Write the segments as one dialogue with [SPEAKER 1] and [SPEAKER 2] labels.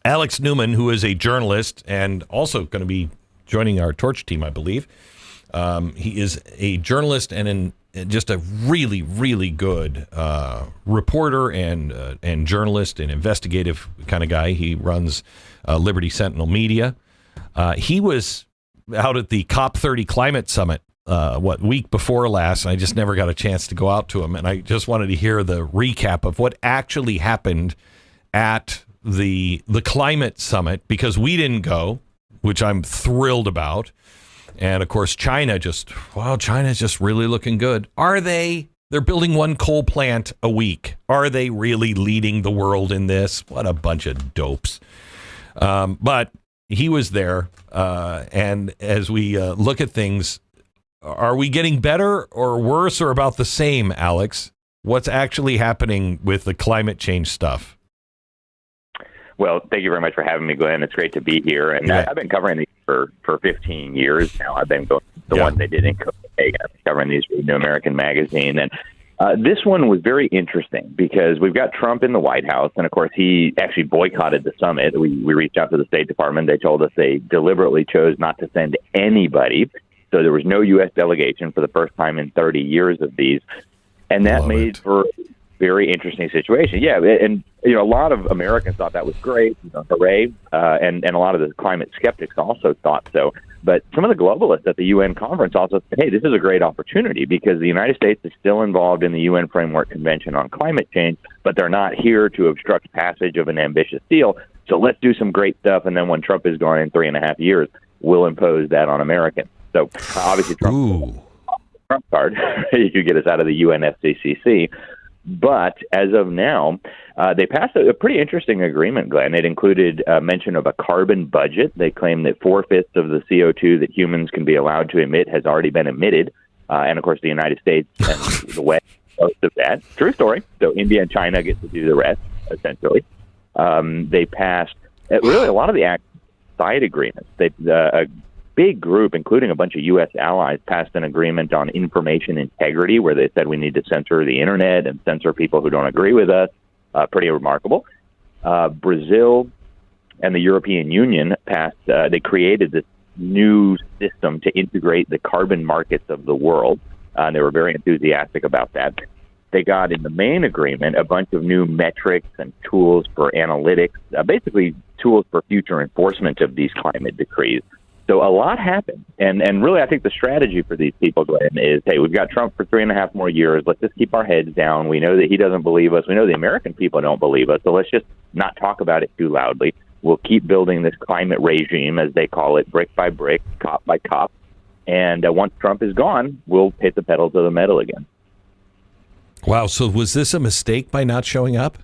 [SPEAKER 1] Alex Newman, who is a journalist and also going to be joining our Torch team, I believe. He is a journalist and just a really, really good reporter and journalist and investigative kind of guy. He runs Liberty Sentinel Media. He was out at the COP30 climate summit, week before last. I just never got a chance to go out to him. And I just wanted to hear the recap of what actually happened at the climate summit, because we didn't go, which I'm thrilled about. And of course, China's just really looking good. Are they? They're building one coal plant a week. Are they really leading the world in this? What a bunch of dopes. But he was there. And as we look at things, are we getting better or worse or about the same, Alex? What's actually happening with the climate change stuff?
[SPEAKER 2] Well, thank you very much for having me, Glenn. It's great to be here. And I've been covering these for 15 years now. I've been going the ones they did in Copenhagen. I've been covering these for New American Magazine. And this one was very interesting because we've got Trump in the White House. And, of course, he actually boycotted the summit. We reached out to the State Department. They told us they deliberately chose not to send anybody. So there was no U.S. delegation for the first time in 30 years of these. And that made for a very interesting situation. Yeah, and a lot of Americans thought that was great, hooray, and a lot of the climate skeptics also thought so. But some of the globalists at the UN conference also said, hey, this is a great opportunity because the United States is still involved in the UN Framework Convention on Climate Change, but they're not here to obstruct passage of an ambitious deal. So let's do some great stuff, and then when Trump is gone in 3.5 years, we'll impose that on Americans. So obviously Trump card, you could get us out of the UNFCCC. But as of now, they passed a pretty interesting agreement, Glenn. It included mention of a carbon budget. They claim that 4/5 of the CO2 that humans can be allowed to emit has already been emitted. And, of course, the United States and the West, most of that. True story. So India and China get to do the rest, essentially. They passed really a lot of the side agreements. A big group, including a bunch of U.S. allies, passed an agreement on information integrity where they said we need to censor the internet and censor people who don't agree with us. Pretty remarkable. Brazil and the European Union passed, they created this new system to integrate the carbon markets of the world. And they were very enthusiastic about that. They got in the main agreement a bunch of new metrics and tools for analytics, basically tools for future enforcement of these climate decrees. So a lot happened. And really, I think the strategy for these people, Glenn, is, hey, we've got Trump for 3.5 more years. Let's just keep our heads down. We know that he doesn't believe us. We know the American people don't believe us. So let's just not talk about it too loudly. We'll keep building this climate regime, as they call it, brick by brick, cop by cop. And once Trump is gone, we'll hit the pedal to the metal again.
[SPEAKER 1] Wow. So was this a mistake by not showing up?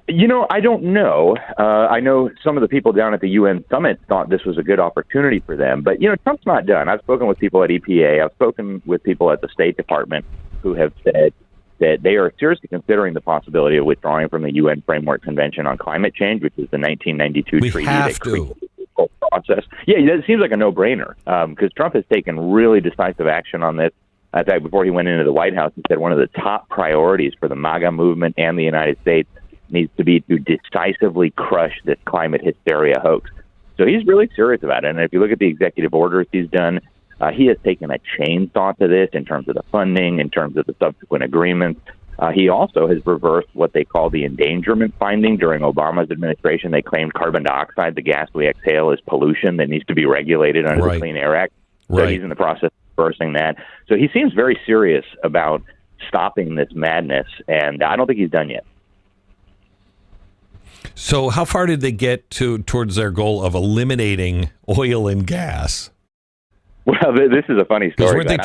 [SPEAKER 2] I don't know. I know some of the people down at the UN summit thought this was a good opportunity for them. But, Trump's not done. I've spoken with people at EPA. I've spoken with people at the State Department who have said that they are seriously considering the possibility of withdrawing from the UN Framework Convention on Climate Change, which is the 1992 treaty that created the whole process. Yeah, it seems like a no-brainer because Trump has taken really decisive action on this. In fact, before he went into the White House, he said one of the top priorities for the MAGA movement and the United States needs to be to decisively crush this climate hysteria hoax. So he's really serious about it. And if you look at the executive orders he's done, he has taken a chainsaw to this in terms of the funding, in terms of the subsequent agreements. He also has reversed what they call the endangerment finding during Obama's administration. They claimed carbon dioxide, the gas we exhale, is pollution that needs to be regulated under the Clean Air Act. So he's in the process of reversing that. So he seems very serious about stopping this madness, and I don't think he's done yet.
[SPEAKER 1] So how far did they get towards their goal of eliminating oil and gas?
[SPEAKER 2] Well, this is a funny story. I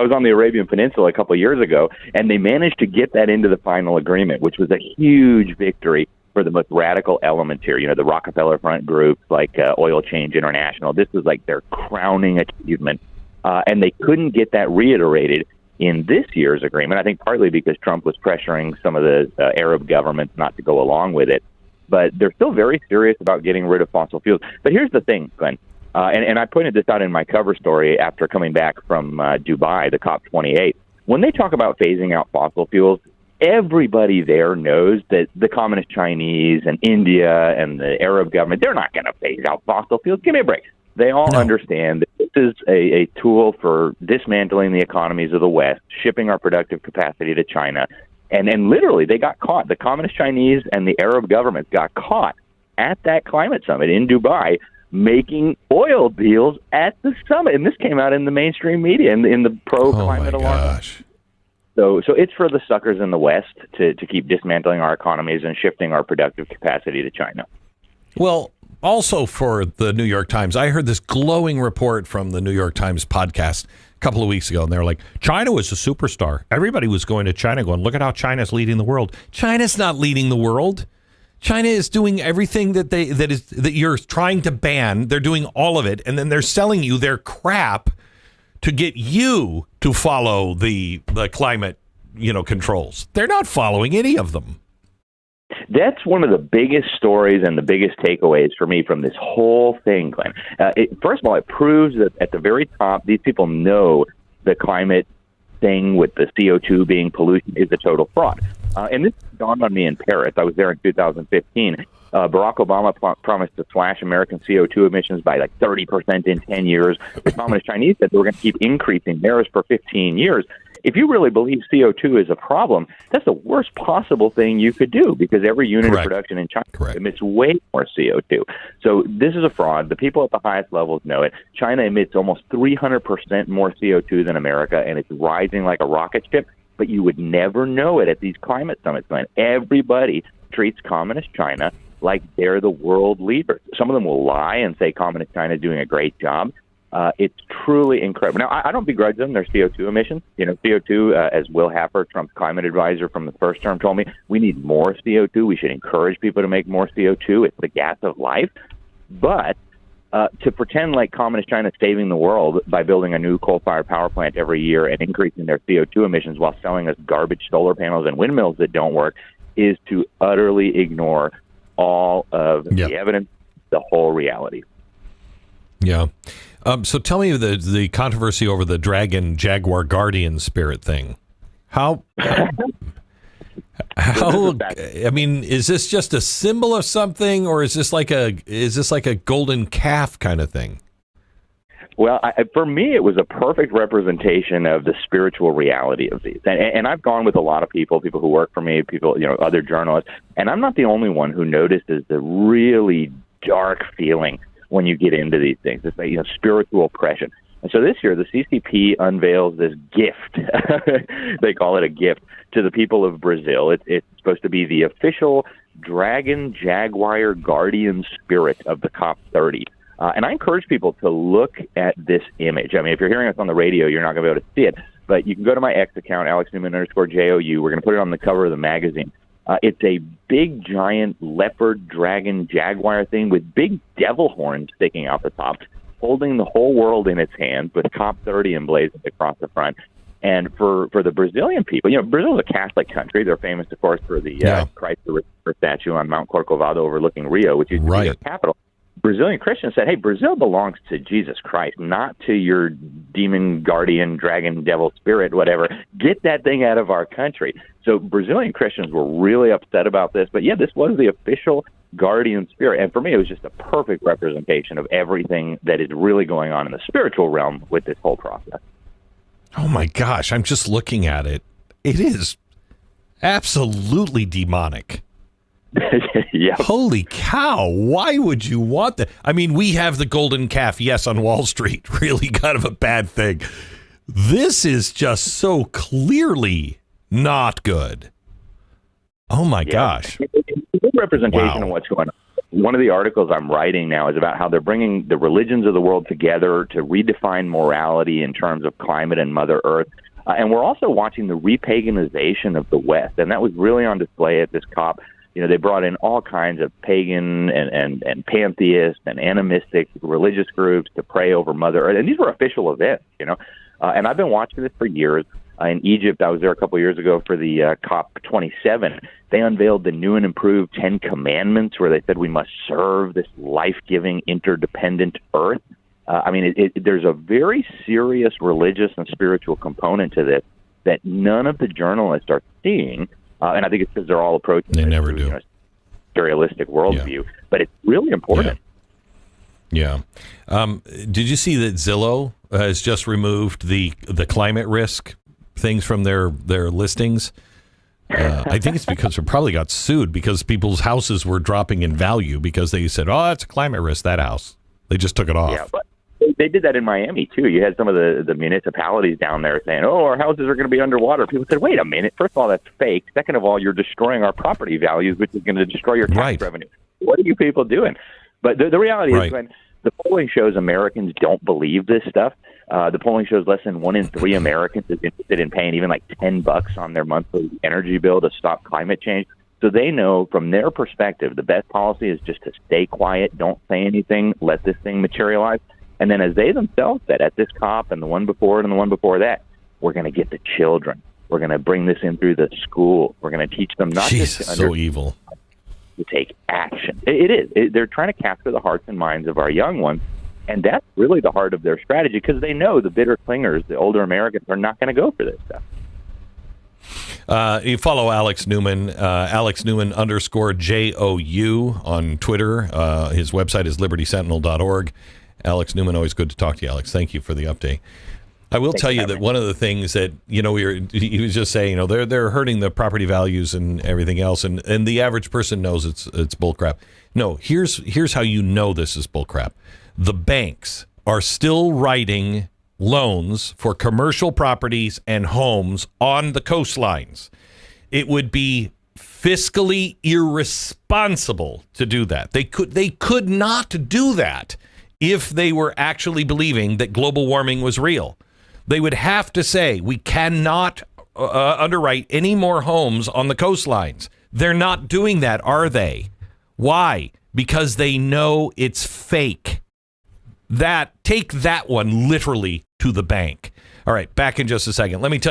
[SPEAKER 2] was on the Arabian Peninsula a couple of years ago, and they managed to get that into the final agreement, which was a huge victory for the most radical elements here. The Rockefeller Front groups like Oil Change International. This was like their crowning achievement, and they couldn't get that reiterated in this year's agreement, I think partly because Trump was pressuring some of the Arab governments not to go along with it. But they're still very serious about getting rid of fossil fuels. But here's the thing, Glenn, and I pointed this out in my cover story after coming back from Dubai, the COP28. When they talk about phasing out fossil fuels, everybody there knows that the communist Chinese and India and the Arab government, they're not going to phase out fossil fuels. Give me a break. They all understand that this is a tool for dismantling the economies of the West, shipping our productive capacity to China. And literally, they got caught. The communist Chinese and the Arab governments got caught at that climate summit in Dubai making oil deals at the summit. And this came out in the mainstream media, in the pro-climate alarm. So it's for the suckers in the West to keep dismantling our economies and shifting our productive capacity to China.
[SPEAKER 1] Well, also for the New York Times, I heard this glowing report from the New York Times podcast a couple of weeks ago, and they were like, China was a superstar. Everybody was going to China going, look at how China's leading the world. China's not leading the world. China is doing everything that you're trying to ban. They're doing all of it, and then they're selling you their crap to get you to follow the climate, controls. They're not following any of them.
[SPEAKER 2] That's one of the biggest stories and the biggest takeaways for me from this whole thing, Glenn. First of all, it proves that at the very top, these people know the climate thing with the CO2 being pollution is a total fraud. And this dawned on me in Paris. I was there in 2015. Barack Obama promised to slash American CO2 emissions by like 30% in 10 years. The Communist Chinese said they were going to keep increasing theirs for 15 years. If you really believe CO2 is a problem, that's the worst possible thing you could do, because every unit of production in China emits way more CO2. So this is a fraud. The people at the highest levels know it. China emits almost 300% more CO2 than America, and it's rising like a rocket ship. But you would never know it at these climate summits. Everybody treats communist China like they're the world leaders. Some of them will lie and say communist China is doing a great job. It's truly incredible. Now, I don't begrudge them their CO2 emissions. CO2, as Will Haffer, Trump's climate advisor from the first term, told me, we need more CO2. We should encourage people to make more CO2. It's the gas of life. But to pretend like communist China is saving the world by building a new coal-fired power plant every year and increasing their CO2 emissions while selling us garbage solar panels and windmills that don't work is to utterly ignore all of the evidence, the whole reality.
[SPEAKER 1] Yeah. So tell me the controversy over the Dragon-Jaguar Guardian spirit thing. How I mean, is this just a symbol of something, or is this like a golden calf kind of thing?
[SPEAKER 2] Well, for me, it was a perfect representation of the spiritual reality of these. And I've gone with a lot of people who work for me, other journalists, and I'm not the only one who notices the really dark feeling when you get into these things. It's like, spiritual oppression. And so this year, the CCP unveils this gift. They call it a gift to the people of Brazil. It's supposed to be the official Dragon-Jaguar guardian spirit of the COP30. And I encourage people to look at this image. I mean, if you're hearing us on the radio, you're not going to be able to see it. But you can go to my X account, Alex Newman _JOU. We're going to put it on the cover of the magazine. It's a big, giant leopard dragon jaguar thing with big devil horns sticking out the top, holding the whole world in its hands with COP30 emblazoned across the front. And for the Brazilian people, Brazil is a Catholic country. They're famous, of course, for the Christ the Redeemer statue on Mount Corcovado overlooking Rio, which is their capital. Brazilian Christians said, hey, Brazil belongs to Jesus Christ, not to your demon, guardian, dragon, devil, spirit, whatever. Get that thing out of our country. So Brazilian Christians were really upset about this. But, this was the official guardian spirit. And for me, it was just a perfect representation of everything that is really going on in the spiritual realm with this whole process.
[SPEAKER 1] Oh, my gosh. I'm just looking at it. It is absolutely demonic.
[SPEAKER 2] Yeah.
[SPEAKER 1] Holy cow. Why would you want that? I mean, we have the golden calf, yes, on Wall Street. Really kind of a bad thing. This is just so clearly not good. Oh, my gosh.
[SPEAKER 2] It's a good representation of what's going on. One of the articles I'm writing now is about how they're bringing the religions of the world together to redefine morality in terms of climate and Mother Earth. And we're also watching the repaganization of the West. And that was really on display at this COP. They brought in all kinds of pagan and pantheist and animistic religious groups to pray over Mother Earth. And these were official events, And I've been watching this for years. In Egypt, I was there a couple of years ago for the COP27. They unveiled the new and improved 10 Commandments, where they said we must serve this life-giving, interdependent Earth. There's a very serious religious and spiritual component to this that none of the journalists are seeing. And I think it's because they're all approaching
[SPEAKER 1] They
[SPEAKER 2] it
[SPEAKER 1] never
[SPEAKER 2] through,
[SPEAKER 1] do.
[SPEAKER 2] you know, materialistic worldview. But it's really important.
[SPEAKER 1] Yeah. Did you see that Zillow has just removed the climate risk things from their listings? I think it's because they probably got sued because people's houses were dropping in value because they said, oh, that's a climate risk, that house. They just took it off.
[SPEAKER 2] Yeah, but they did that in Miami, too. You had some of the municipalities down there saying, oh, our houses are going to be underwater. People said, wait a minute. First of all, that's fake. Second of all, you're destroying our property values, which is going to destroy your tax revenue. What are you people doing? But the reality is, when the polling shows Americans don't believe this stuff, the polling shows less than 1 in 3 Americans is interested in paying even like $10 on their monthly energy bill to stop climate change. So they know from their perspective, the best policy is just to stay quiet, don't say anything, let this thing materialize. And then as they themselves said at this COP and the one before it and the one before that, we're going to get the children. We're going to bring this in through the school. We're going to teach them not just to
[SPEAKER 1] so evil.
[SPEAKER 2] To take action. It is. They're trying to capture the hearts and minds of our young ones. And that's really the heart of their strategy because they know the bitter clingers, the older Americans, are not going to go for this stuff.
[SPEAKER 1] You follow Alex Newman, Alex Newman _JOU on Twitter. His website is libertysentinel.org. Alex Newman, always good to talk to you, Alex. Thank you for the update. I will tell you that one of the things that, he was just saying, they're hurting the property values and everything else, and the average person knows it's bullcrap. No, here's how you know this is bullcrap. The banks are still writing loans for commercial properties and homes on the coastlines. It would be fiscally irresponsible to do that. They could not do that if they were actually believing that global warming was real. They would have to say, we cannot underwrite any more homes on the coastlines. They're not doing that, are they? Why? Because they know it's fake. Take that one literally to the bank. All right, back in just a second. Let me tell you.